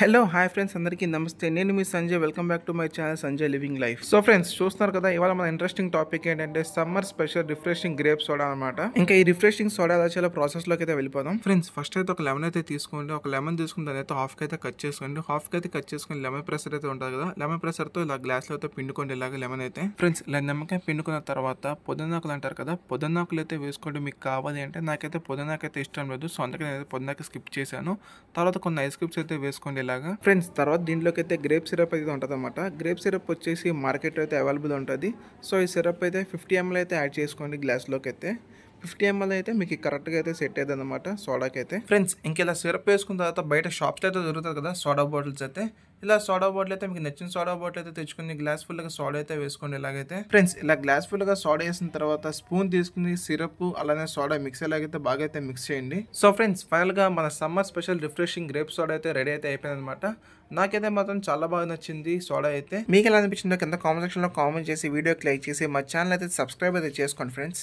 Hello hi friends, అందరికీ నమస్తే. నేను మీ Sanjay. Welcome back to my channel Sanjay living life. So friends, చూస్తున్నారు కదా, ఇవాళ మన ఇంట్రెస్టింగ్ టాపిక్ ఏంటంటే summer special refreshing grape soda అనమాట. ఇంకా ఈ రిఫ్రెషింగ్ సోడా ఎలా చేయాలో ప్రాసెస్ లోకి అయితే వెళ్ళిపోదాం. ఫ్రెండ్స్, ఫస్ట్ అయితే ఒక లెమన్ అయితే తీసుకోండి. ఒక లెమన్ తీసుకుని దాని అయితే హాఫ్ అయితే కట్ చేసుకోండి. హాఫ్ అయితే కట్ చేసుకుని లెమన్ ప్రెసర్ అయితే ఉంటుంది కదా, లెమన్ ప్రెసర్ తో ఇలా గ్లాస్ లో అయితే పిండుకోండి. ఇలాగ లెమన్ అయితే ఫ్రెండ్స్, ఇలా నిమ్మకాయ పిండుకున్న తర్వాత పొద్దున్నాకులు అంటారు కదా, పొద్దున్నాకులు అయితే వేసుకోండి. మీకు కావాలి అంటే, నాకైతే పొద్దున్నాకు అయితే ఇష్టం లేదు, సో అందుకే నేను పొద్దున్నాక స్కిప్ చేశాను. తర్వాత కొన్ని ఐస్ క్యూబ్స్ అయితే వేసుకోండి ఇలాగా. ఫ్రెండ్స్, తర్వాత దీంట్లోకి అయితే గ్రేప్ సిరప్ అయితే ఉంటుంది అనమాట. గ్రేప్ సిరప్ వచ్చేసి మార్కెట్లో అయితే అవైలబుల్ ఉంటుంది. సో ఈ సిరప్ అయితే 50 ml అయితే యాడ్ చేసుకోండి గ్లాస్లోకి అయితే. 50 ml అయితే మీకు కరెక్ట్గా అయితే సెట్ అవుతుంది అనమాట సోడాకి అయితే. ఫ్రెండ్స్, ఇంక ఇలా సిరప్ వేసుకున్న తర్వాత బయట షాప్స్ అయితే దొరుకుతుంది కదా సోడా బాటిల్స్ అయితే. ఇలా సోడా బాటిల్ అయితే మీకు నచ్చిన సోడా బాటిల్ అయితే తెచ్చుకుని గ్లాస్ ఫుల్గా సోడా అయితే వేసుకోండి ఇలాగైతే. ఫ్రెండ్స్, ఇలా గ్లాస్ ఫుల్గా సోడా వేసిన తర్వాత స్పూన్ తీసుకుని సిరప్ అలానే సోడా మిక్స్ ఎలాగైతే బాగా అయితే మిక్స్ చేయండి. సో ఫ్రెండ్స్, ఫైనల్గా మన summer special refreshing grape soda అయితే రెడీ అయితే అయిపోయింది అనమాట. నాకైతే మాత్రం చాలా బాగా నచ్చింది సోడా అయితే. మీకు ఎలా అనిపించిందో కింద కామెంట్ సెక్షన్లో కామెంట్ చేసి వీడియోకి లైక్ చేసి మా ఛానల్ అయితే సబ్స్క్రైబ్ అయితే చేసుకోండి ఫ్రెండ్స్.